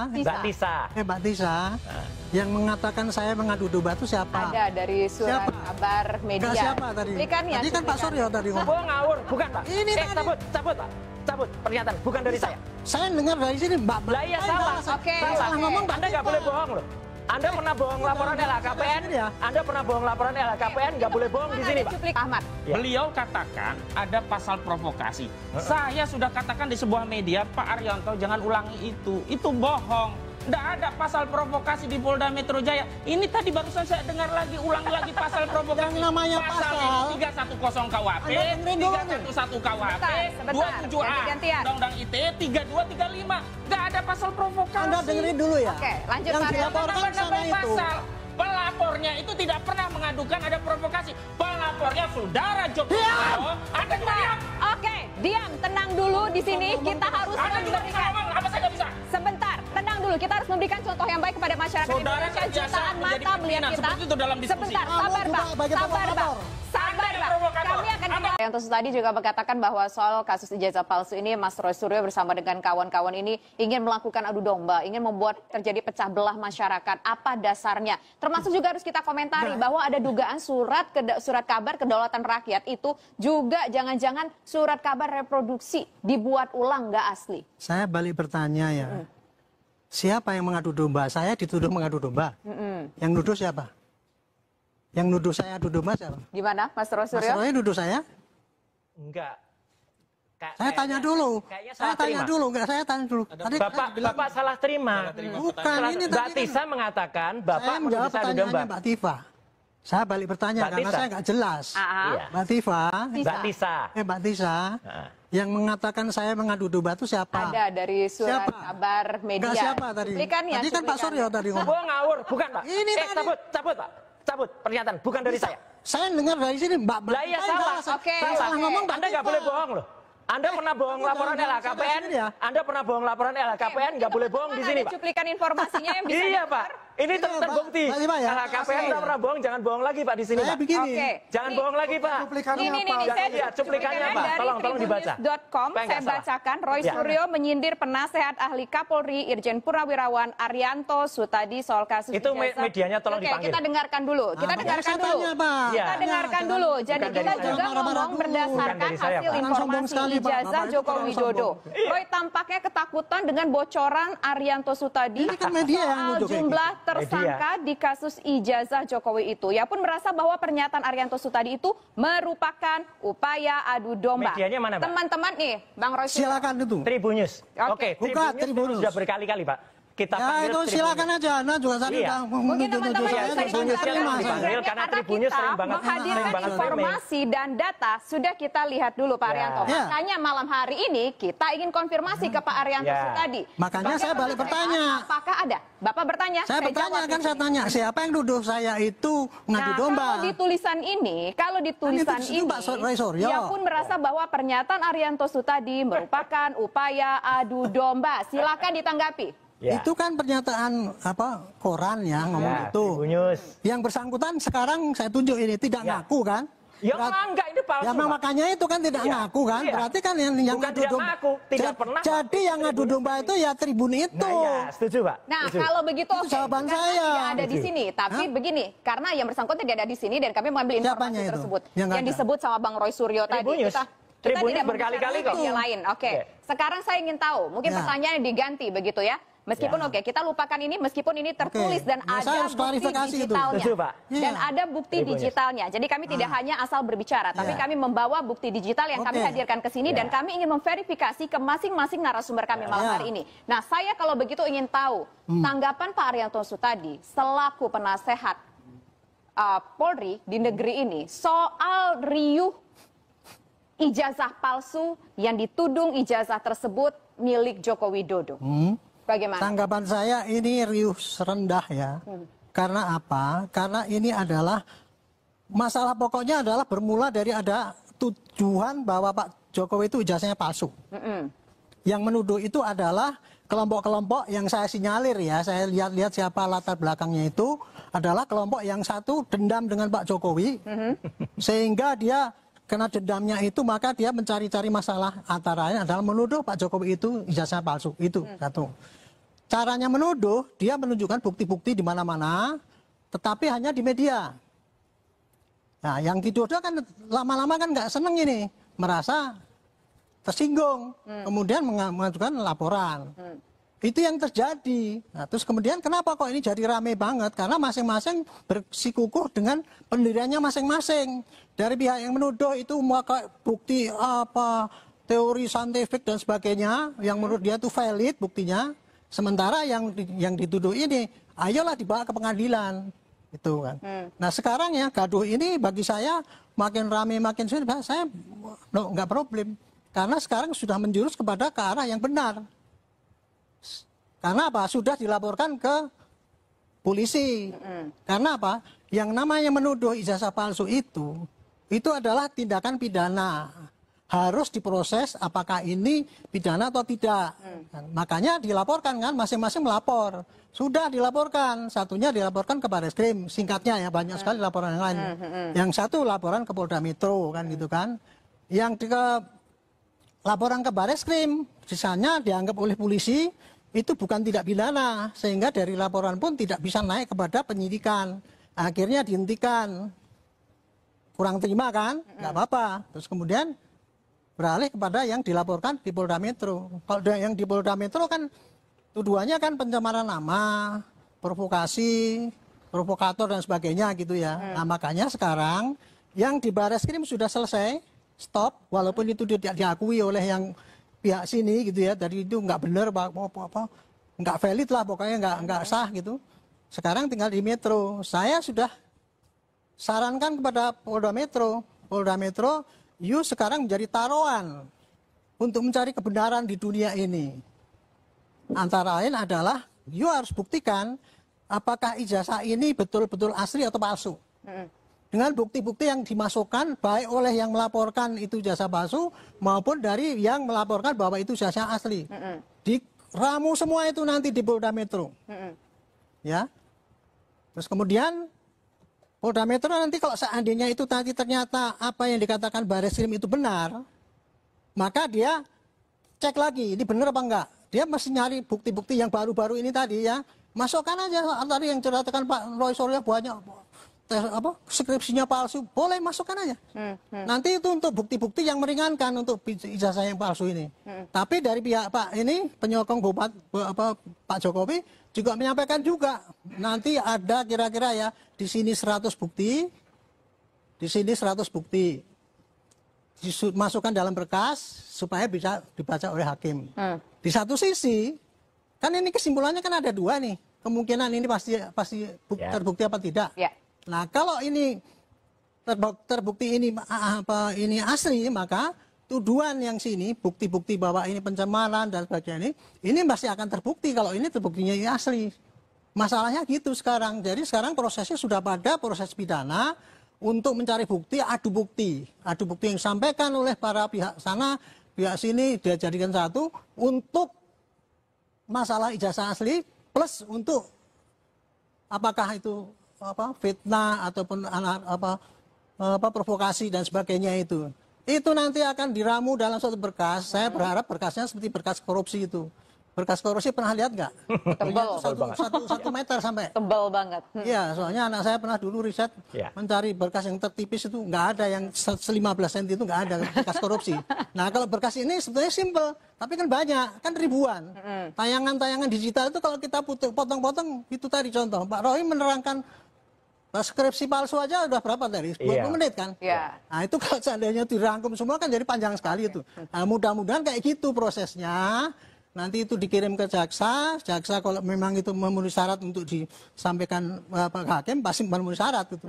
Mbak Tisa. Mbak Tisa. Yang mengatakan saya mengadu domba itu siapa? Ada dari surat kabar media. Siapa tadi? Tadi kan Pak Suryo tadi ngomong. Oh ngawur, bukan Pak. Ini cabut Pak. Cabut pernyataan, bukan dari saya. Saya dengar dari sini Mbak. Lah iya salah. Salah ngomong. Anda nggak boleh bohong loh. Anda pernah bohong laporan LHKPN? Anda pernah bohong laporan LHKPN? Nggak boleh bohong di sini, Pak. Ahmad. Beliau katakan ada pasal provokasi. Saya sudah katakan di sebuah media, Pak Arianto jangan ulangi itu. Itu bohong. Tidak ada pasal provokasi di Polda Metro Jaya. Ini tadi barusan saya dengar lagi, ulang lagi pasal provokasi. Yang namanya pasal ini 310 KUHP, 311 KUHP, 27A Undang-Undang ITE, 3235. Nggak ada pasal provokasi. Anda dengerin dulu ya. Oke, lanjut yang Pak. dilaporkan sana itu. Pasal. Pelapornya itu tidak pernah mengadukan ada provokasi. Pelapornya saudara Joko Widodo. Anda juga diam. Oke, diam, tenang dulu di sini. Kita harus Anda juga bisa memberikan. ngomong, apa saya nggak bisa? Sebentar, tenang dulu. Kita harus memberikan contoh yang baik kepada masyarakat Saudara Indonesia. terbiasa Jutaan menjadi mata melihat pimpinan, kita. seperti itu dalam diskusi. Sebentar, sabar Bang. Sabar Bang. Sabar Bang. Kami akan Arianto tadi juga mengatakan bahwa soal kasus ijazah palsu ini Mas Roy Suryo bersama dengan kawan-kawan ini ingin melakukan adu domba, ingin membuat terjadi pecah belah masyarakat. Apa dasarnya? Termasuk juga harus kita komentari bahwa ada dugaan surat kabar kedaulatan rakyat itu juga jangan-jangan surat kabar reproduksi dibuat ulang nggak asli. Saya balik bertanya ya. Siapa yang mengadu domba? Saya dituduh mengadu domba. Yang nuduh siapa? Yang nuduh saya adu domba siapa? Gimana Mas Roy Mas Suryo? Roy nuduh saya? Enggak. Saya tanya dulu. Saya tanya dulu. Enggak, saya tanya dulu. Tadi Bapak salah terima. Bukan, ini Mbak tadi Tisa mengatakan Bapak saya menjawab menuduh saya adu domba. pertanyaannya Mbak Tifa. Saya balik bertanya Mbak karena Tisa. saya nggak jelas. Iya. Mbak Tifa. Mbak Tisa. Mbak Tisa. Yang mengatakan saya mengadu domba itu siapa? Ada dari surat Siapa? kabar media. Enggak, siapa tadi? Cuplikannya, Tadi kan Pak Suryo tadi ngomong. Oh ngawur, bukan Pak. Ini tadi. Cabut Pak. Cabut pernyataan, bukan dari saya. Saya dengar dari sini Mbak. Lah iya salah. Salah ngomong Mbak Anda nggak Tifa. boleh bohong loh. Anda pernah bohong laporan LHKPN? Anda pernah bohong laporan LHKPN? Nggak boleh bohong di sini, Pak. Cuplikan informasinya yang bisa Iya, Pak. Ini Iya, terbukti. Pak. Pak, ya. LHKPN nggak pernah bohong, jangan bohong lagi, Pak, di sini, Saya Pak. begini. Oke. Jangan bohong lagi, Pak. Cuplikannya Ini apa? saya Lihat cuplikannya, Pak. dari Tolong dibaca. tribunnews.com Supaya saya nggak salah. bacakan. Roy Ya. Suryo menyindir penasehat ahli Kapolri Irjen Purnawirawan Arianto Sutadi soal kasus Itu ijazah. medianya tolong Oke, dipanggil. kita dengarkan dulu. Kita Nah, dengarkan saya dulu. tanya, Pak. Iya. Kita dengarkan dulu. Jadi Bukan dari kita saya. juga Marah-marah ngomong dulu. berdasarkan Bukan dari saya, hasil Pak. Jangan sombong informasi sekali, Pak. ijazah Bapak itu Joko orang Widodo. sombong. Roy tampaknya ketakutan dengan bocoran Arianto Sutadi Ini kan media yang soal nuduh kayak jumlah gitu. tersangka di kasus ijazah Jokowi itu. Ia pun merasa bahwa pernyataan Arianto Sutadi itu merupakan upaya adu domba. Medianya mana, Pak? Teman-teman nih, Bang Roy Suryo. Silakan itu. Tribunnews. Oke. Buka Tribunnews. Sudah berkali-kali, Pak. Kita Ya panggil itu Tribunnews. silakan aja. Nah juga tadi Iya. udah Mungkin teman-teman saya, bisa saya Tribunnews dipanggil yang terima. dipanggil karena Tribunnews sering banget menghadirkan framing. informasi dan data sudah kita lihat dulu Pak Ya. Arianto. Ya. Makanya malam hari ini kita ingin konfirmasi ke Pak Arianto Ya. Sutadi. Makanya saya balik bertanya. Apakah ada? Bapak bertanya. Saya bertanya jawab kan di saya sini. tanya siapa yang nuduh saya itu ngadu Nah, domba? kalau di tulisan ini, itu Pak Roy Suryo. ia pun merasa bahwa pernyataan Arianto Sutadi merupakan upaya adu domba. Silakan ditanggapi. Ya. Itu kan pernyataan koran ya ngomong Ya, itu. Tribunnews. Yang bersangkutan sekarang saya tunjuk ini tidak Ya. ngaku kan? Ya enggak, ini palsu, Ya Pak. makanya itu kan tidak Iya. ngaku kan? Iya. Berarti kan yang Bukan ngadu tidak domba. ngaku, tidak pernah. Jadi yang ngadu domba itu ya tribun itu. Nah, ya, setuju, Pak. Nah, Setuju. kalau begitu Itu oke, jawaban karena saya. tidak ada di Setuju. sini. Tapi begini, karena yang bersangkutan tidak ada di sini dan kami mengambil Siapanya informasi itu? tersebut Yang nggak ada? disebut sama Bang Roy Suryo tadi. Tribunnews. Kita Tribunnews tidak berkali-kali membicarakan kok. media lain. Oke. Oke. Sekarang saya ingin tahu, mungkin Ya. pertanyaannya diganti begitu ya. Meskipun Ya. oke, kita lupakan ini meskipun ini tertulis dan Ya, saya ada harus bukti klarifikasi itu. digitalnya. Setuju, Pak. Dan Iya. ada bukti Tribunnews. digitalnya. Jadi kami tidak hanya asal berbicara, tapi Ya. kami membawa bukti digital yang kami Oke. hadirkan ke sini Ya. dan kami ingin memverifikasi ke masing-masing narasumber kami malam Ya. hari ini. Nah, saya kalau begitu ingin tahu tanggapan Pak Arianto Sutadi selaku penasehat Polri di negeri ini soal riuh ijazah palsu yang ditudung ijazah tersebut milik Joko Widodo. Bagaimana? Tanggapan saya ini riuh rendah ya. Karena apa? Karena ini adalah masalah pokoknya adalah bermula dari ada tujuan bahwa Pak Jokowi itu ijazahnya palsu. Yang menuduh itu adalah kelompok-kelompok yang saya sinyalir ya, saya lihat-lihat siapa latar belakangnya itu adalah kelompok yang satu dendam dengan Pak Jokowi, sehingga dia kena dendamnya itu maka dia mencari-cari masalah, antara lain adalah menuduh Pak Jokowi itu ijazah palsu, itu satu. caranya menuduh, dia menunjukkan bukti-bukti di mana-mana, tetapi hanya di media. Nah, yang dituduh kan lama-lama kan nggak seneng ini, merasa tersinggung, kemudian mengajukan laporan. Itu yang terjadi. Nah, terus kemudian kenapa kok ini jadi rame banget? Karena masing-masing bersikukuh dengan pendiriannya masing-masing. Dari pihak yang menuduh itu maka bukti apa, teori saintifik dan sebagainya, yang menurut dia itu valid buktinya. Sementara yang dituduh ini, ayolah dibawa ke pengadilan. Itu kan. Nah sekarang ya gaduh ini bagi saya makin rame makin sulit, saya nggak problem. Karena sekarang sudah menjurus kepada ke arah yang benar. Karena apa? Sudah dilaporkan ke polisi. Karena apa? Yang namanya menuduh ijazah palsu itu adalah tindakan pidana. Harus diproses apakah ini pidana atau tidak. Makanya dilaporkan kan, masing-masing melapor. Sudah dilaporkan, satunya dilaporkan ke Barreskrim, singkatnya ya, banyak sekali laporan yang lain. Yang satu laporan ke Polda Metro kan gitu kan. Yang laporan ke Barreskrim, sisanya dianggap oleh polisi itu bukan tidak pidana, sehingga dari laporan pun tidak bisa naik kepada penyidikan. Akhirnya dihentikan. Kurang terima kan? Nggak apa-apa. Terus kemudian beralih kepada yang dilaporkan di Polda Metro. Kalau yang di Polda Metro kan tuduhannya kan pencemaran nama, provokasi, provokator dan sebagainya gitu ya. Nah makanya sekarang yang di Barreskrim sudah selesai, stop, walaupun itu tidak diakui oleh yang pihak sini gitu ya, dari itu nggak benar apa nggak valid lah pokoknya nggak sah gitu. Sekarang tinggal di Metro. Saya sudah sarankan kepada Polda Metro, you sekarang menjadi taruhan untuk mencari kebenaran di dunia ini. Antara lain adalah you harus buktikan apakah ijazah ini betul-betul asli atau palsu. Dengan bukti-bukti yang dimasukkan baik oleh yang melaporkan itu ijazah palsu maupun dari yang melaporkan bahwa itu ijazah asli. Diramu semua itu nanti di Polda Metro. Ya. Terus kemudian Polda Metro nanti kalau seandainya itu nanti ternyata apa yang dikatakan Barreskrim itu benar, maka dia cek lagi ini benar apa enggak. Dia mesti nyari bukti-bukti yang baru-baru ini tadi ya. Masukkan aja tadi yang ceritakan Pak Roy Suryo banyak skripsinya palsu, boleh masukkan aja. Nanti itu untuk bukti-bukti yang meringankan untuk ijazah yang palsu ini. Tapi dari pihak Pak ini penyokong Pak Jokowi juga menyampaikan juga nanti ada kira-kira ya di sini 100 bukti, di sini 100 bukti dimasukkan dalam berkas supaya bisa dibaca oleh hakim. Di satu sisi kan ini kesimpulannya kan ada dua nih, kemungkinan ini pasti terbukti apa tidak. Nah kalau ini terbukti ini asli, maka tuduhan yang sini bukti-bukti bahwa ini pencemaran dan sebagainya ini pasti akan terbukti kalau ini terbuktinya ini asli. Masalahnya gitu sekarang. Jadi sekarang prosesnya sudah pada proses pidana untuk mencari bukti, adu bukti yang disampaikan oleh para pihak sana, pihak sini dia jadikan satu untuk masalah ijazah asli plus untuk apakah itu fitnah ataupun provokasi dan sebagainya itu nanti akan diramu dalam suatu berkas. Saya berharap berkasnya seperti berkas korupsi itu. Berkas korupsi pernah lihat nggak? Tebal. Satu meter sampai. Tebal banget. Iya, soalnya anak saya pernah dulu riset mencari berkas yang tertipis itu nggak ada, yang 15 cm itu nggak ada berkas korupsi. Nah kalau berkas ini sebetulnya simple, tapi kan banyak, kan ribuan. Tayangan-tayangan digital itu kalau kita potong-potong itu tadi contoh. Pak Roy menerangkan skripsi palsu aja udah berapa tadi? 20 menit kan? Nah itu kalau seandainya dirangkum semua kan jadi panjang sekali itu. Nah, mudah-mudahan kayak gitu prosesnya. Nanti itu dikirim ke jaksa kalau memang itu memenuhi syarat untuk disampaikan ke hakim pasti memenuhi syarat itu.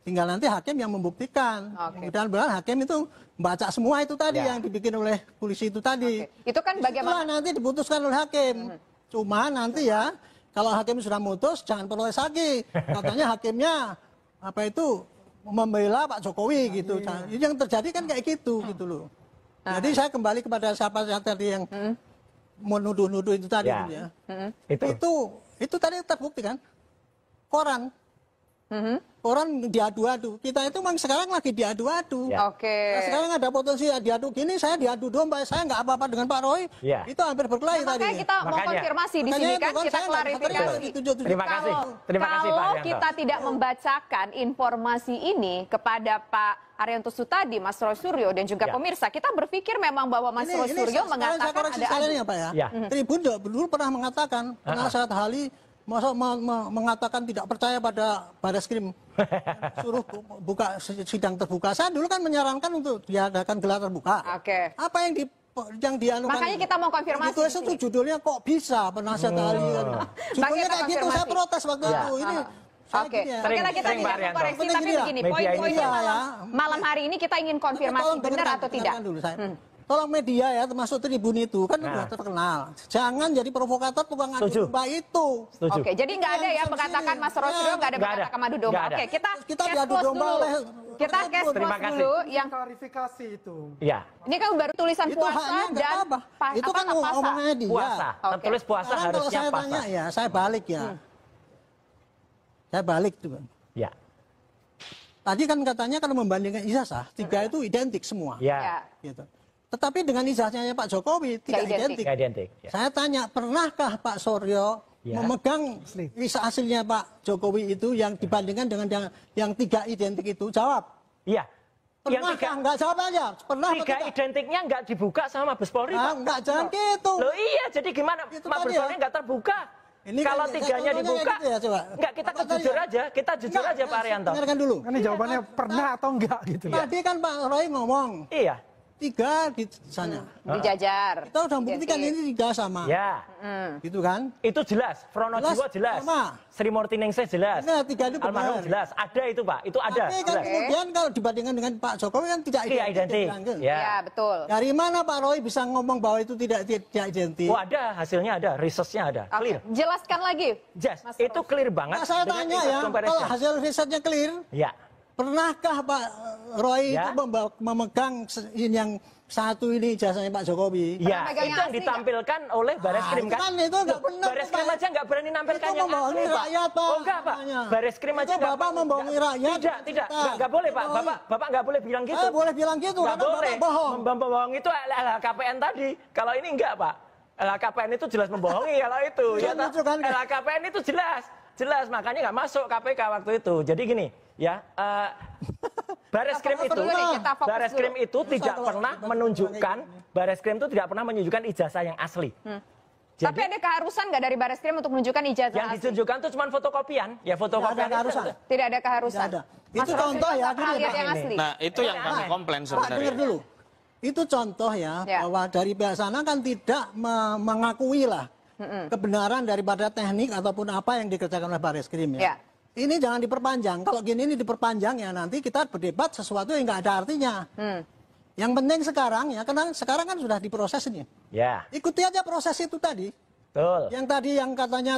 Tinggal nanti hakim yang membuktikan. Mudah-mudahan hakim itu baca semua itu tadi yang dibikin oleh polisi itu tadi. Itu kan bagaimana? Itulah nanti diputuskan oleh hakim. Cuma nanti ya kalau hakim sudah mutus jangan protes lagi. Katanya hakimnya membela Pak Jokowi gitu. Yang terjadi kan kayak gitu loh. Jadi saya kembali kepada siapa tadi yang menuduh-nuduh itu tadi ya. Itu tadi terbukti kan? Koran Orang diadu-adu. Kita itu memang sekarang lagi diadu-adu. Ya. Oke. Nah, sekarang ada potensi diadu gini, saya diadu domba, saya nggak apa-apa dengan Pak Roy. Ya. Itu hampir berkelahi tadi. Makanya kita mau Makanya. konfirmasi di Makanya sini itu kan, kita saya nggak klarifikasi. ditunjuk-tunjuk. Terima kasih. Terima kasih, Pak Kalau Arianto. kita tidak membacakan informasi ini kepada Pak Arianto Sutadi, Mas Roy Suryo dan juga Ya. pemirsa, kita berpikir memang bahwa Mas Roy Suryo sekarang saya mengatakan koreksi ada sekalian ya Pak ya. Ya. Tribun dulu pernah mengatakan, penasehat ahli mengatakan tidak percaya pada Bareskrim, suruh buka sidang terbuka. Saya dulu kan menyarankan untuk diadakan gelar terbuka. Oke. Apa yang dianukan? Makanya kita mau konfirmasi Itu di sini. judulnya kok bisa penasehat ahli kan. Judulnya kita kayak gitu, saya konfirmasi. protes waktu Ya. itu. Ini Oke, ya. oke lah kita Sering, tidak Pak Arianto. mengkoreksi, Penting tapi gini ya, begini, media ini poin-poinnya ya. malam hari ini kita ingin konfirmasi Tolong benar dengarkan, atau tidak. dengarkan dulu saya. Tolong media ya, termasuk Tribun itu kan Nah. sudah terkenal. Jangan jadi provokator tukang adu Setuju. domba itu. Setuju. Oke, jadi nggak ada ya Langsung mengatakan sini. Mas Roy Suryo nggak ada Nggak ada. mengatakan madu domba. Nggak ada. Oke, kita Kita cash diadu close domba dulu. oleh Kita cash Terima close kasih. dulu yang klarifikasi itu. Ya. ini kan baru tulisan Itu puasa haknya nggak dan apa-apa. Itu kan puasa. omongannya dia. Puasa. Oke. Tertulis puasa Sekarang kalau harusnya saya puasa. tanya ya, saya balik ya. Saya balik tuh. Ya. Tadi kan katanya kalau membandingkan ijazah, tiga itu identik semua. Ya. Gitu. Tetapi dengan ijazahnya Pak Jokowi tidak Nggak identik. identik. Nggak identik. Ya. Saya tanya, pernahkah Pak Suryo Ya. memegang visa aslinya Pak Jokowi itu yang dibandingkan dengan yang tiga identik itu? Jawab. Iya. Yang Pernah tiga, enggak? Jawab aja. Pernah atau tiga tidak? identiknya nggak dibuka sama Mabes Polri, Ah, Pak. enggak, jangan gitu. Loh iya, jadi gimana? Itu Mabes tadi ya. Polri nggak terbuka. Ini Kalau kan- tiganya contohnya dibuka, kayak gitu ya, coba. nggak kita Apa tadi jujur ya? aja, kita jujur Enggak, aja Pak Arianto. Dengarkan dulu. Kan ini jawabannya pernah atau enggak gitu ya. Tadi kan Pak Roy ngomong, Iya. tiga di sana. dijajar. Kita udah buktikan Identik. ini tiga sama. Ya. Gitu kan? Itu jelas. Fronojiwo jelas. sama. Sri Mortiningsih jelas. Nah, tiga itu Almarhum benar. jelas. Ada itu Pak. Itu ada. Tapi kan Jelas. kemudian kalau dibandingkan dengan Pak Jokowi kan tidak Iya, identik. Bilang, kan? Ya. Ya, betul. Dari mana Pak Roy bisa ngomong bahwa itu tidak identik? Oh ada, hasilnya ada, researchnya ada. Oke, Clear. jelaskan lagi. Jelas. Mas Itu clear banget. Nah, saya dengan tanya Index ya, Comparison. kalau hasil risetnya clear, Ya. pernahkah Pak Roy Ya. itu memegang yang satu ini ijazahnya Pak Jokowi? Ya, megang itu yang yang asli ditampilkan oleh Bareskrim itu kan? kan itu nggak benar, Bareskrim Pak. aja nggak berani nampilkan Itu yang membohongi asli, Pak. rakyat, Pak. Oh enggak, Pak. Namanya. Bareskrim aja Itu Bapak membohongi rakyat. Tidak, Kita. nggak boleh, Pak. Membohongi. Bapak nggak boleh bilang gitu. Boleh bilang gitu, Nggak karena boleh. Bapak bohong. Membohong itu LHKPN tadi. Kalau ini enggak, Pak. LHKPN itu jelas membohongi kalau itu. Ya, Kan lucu kan? LHKPN itu jelas, makanya nggak masuk KPK waktu itu. Jadi gini, ya. Bareskrim Apa itu, dulu nih, kita fokus Bareskrim dulu. itu tidak kalau pernah tiba-tiba menunjukkan, kayak gini. Bareskrim itu tidak pernah menunjukkan ijazah yang asli. Jadi, Tapi ada keharusan nggak dari Bareskrim untuk menunjukkan ijazah yang asli? ditunjukkan itu cuma fotokopian, ya fotokopian. Nggak ada keharusan. Tidak ada keharusan. Tidak ada. Mas Itu Roy contoh Suryo ya, nggak gini, pernah lihat Pak, yang ini. asli. Nah, itu yang kami komplain Pak, sebenarnya. dengar dulu. Itu contoh ya, Ya. bahwa dari pihak sana kan tidak mengakui lah kebenaran daripada teknik ataupun apa yang dikerjakan oleh Bareskrim ya. Ya. Ini jangan diperpanjang. Kalau gini ini diperpanjang ya nanti kita berdebat sesuatu yang nggak ada artinya. Yang penting sekarang ya, karena sekarang kan sudah diproses ini. Ya, Ikuti aja proses itu tadi. betul. Yang tadi yang katanya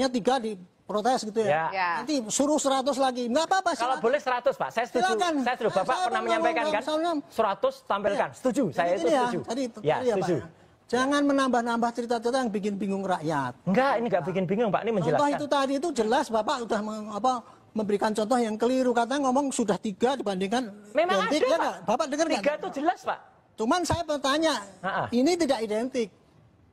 3 diprotes gitu ya. Ya. Nanti suruh 100 lagi. Nggak apa-apa sih. Kalau boleh 100, Pak. Saya setuju. Silakan. Saya setuju. Bapak Saya pernah mau menyampaikan ngomong, kan? misalnya. 100 tampilkan. Setuju. Saya itu Ini setuju. Tadi Ya, ya, Pak, setuju. ya. Jangan menambah-nambah cerita-cerita yang bikin bingung rakyat. Enggak, ini enggak bikin bingung, Pak. Ini Contoh menjelaskan. itu tadi itu jelas Bapak sudah memberikan contoh yang keliru. Katanya ngomong sudah 3 dibandingkan Memang identik, ada, ya Pak. nggak? Bapak dengar nggak? 3 itu jelas, Pak. Cuman saya bertanya, ini tidak identik.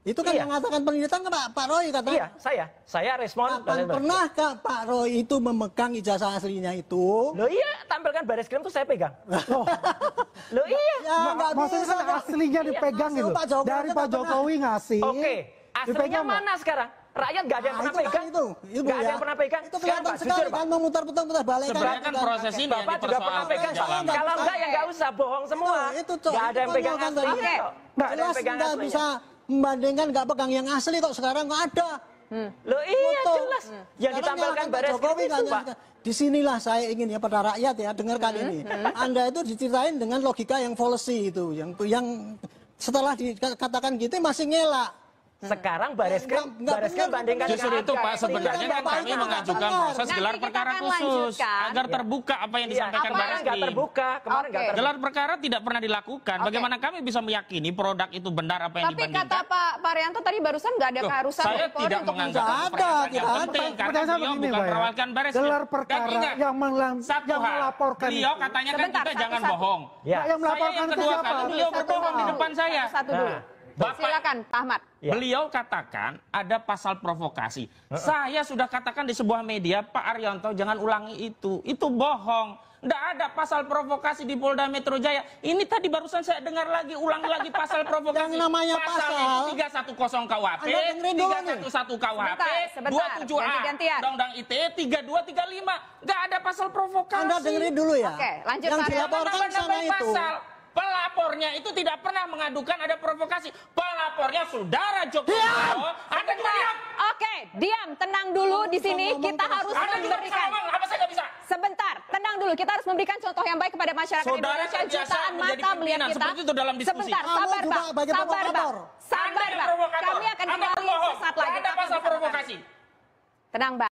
Itu kan Iya. yang mengatakan penelitian kan Pak Roy katanya. Iya, saya respon. Pernahkah Pak Roy itu memegang ijazah aslinya itu? Loh iya, tampilkan Bareskrim tuh saya pegang. Loh iya. Ya, nggak Maksudnya bisa. kan aslinya dipegang Masuk gitu. Pak Jokowi Dari aja Pak nggak Jokowi ngasih. Oke, aslinya Dipegang nggak? mana sekarang? Rakyat nggak ada yang pernah Itu kan pegang. itu Bu, Nggak ada ya. yang pernah pegang. Itu Sekarang kelihatan Pak, sekali jujur Pak. kan memutar-putar balik. Sebenarnya kan proses ini yang Bapak juga pernah dipersoalkan pegang. jalan. Kalau enggak ya enggak usah bohong semua. Itu Nggak ada yang pegang kan aslinya Oke. kok. Nggak ada yang Jelas pegang nggak aslinya. bisa membandingkan nggak pegang yang asli kok sekarang kok ada. Loh iya Foto. jelas. Yang Sekarang ditampilkan nyalakan Pak Bareskrim Jokowi itu, kan Pak. disinilah saya ingin ya pada rakyat ya dengarkan ini. Anda itu diceritain dengan logika yang fallacy itu, yang setelah dikatakan gitu masih ngelak. Sekarang Bareskrim bandingkan Justru dengan itu harga. Pak, sebenarnya kan kami mengajukan proses Nanti gelar kita perkara akan khusus lanjutkan. agar terbuka apa yang disampaikan apa Baris Nggak terbuka, kemarin nggak Oke. terbuka. Gelar perkara tidak pernah dilakukan. Oke. Bagaimana kami bisa meyakini produk itu benar apa yang Tapi dibandingkan? kata Pak Arianto tadi barusan nggak ada Loh, keharusan saya dari Polri tidak untuk menganggap Nggak itu ada, pernyataan yang tidak ada. penting karena Pertanyaan saya beliau begini, bukan Pak, ya. perwakilan Baris. Gelar Dan perkara ingat, yang satu yang hal, melaporkan beliau itu. katanya kan Sebentar, kita jangan satu-satu. bohong. Ya. Yang Saya melaporkan yang itu kedua siapa? kali beliau berbohong di depan saya. Satu dulu. Nah. Bapak- Silakan, Pak Ahmad. Ya. Beliau katakan ada pasal provokasi. Saya sudah katakan di sebuah media, Pak Arianto jangan ulangi itu. Itu bohong. Tidak ada pasal provokasi di Polda Metro Jaya. Ini tadi barusan saya dengar lagi, ulangi lagi pasal provokasi. Yang namanya Pasalnya pasal. 310 KUHP, Anda dengerin dulu nih. 311 KUHP, Sebentar, 27A, ganti-gantian. Undang-Undang ITE 3235. Nggak ada pasal provokasi. Anda dengerin dulu ya. Oke, lanjut, Yang Pak. dilaporkan Jangan sana nambah-nambah itu. pasal. Pelapornya itu tidak pernah mengadukan ada provokasi. Pelapornya saudara Joko Widodo. Anda juga diam. Oke, diam, tenang dulu di sini. Kita harus Anda juga bisa memberikan. ngomong. Apa saya nggak bisa? Sebentar, tenang dulu. Kita harus memberikan contoh yang baik kepada masyarakat Saudara Indonesia. terbiasa Jutaan menjadi mata melihat pimpinan. kita. Seperti itu dalam diskusi. Sebentar, Kamu sabar juga Bang. sebagai Sabar Bang. provokator. Sabar Anda yang Bang. provokator. Kami akan Anda kembali berbohong. sesaat Nggak lagi. ada pasal provokasi. Tenang Bang.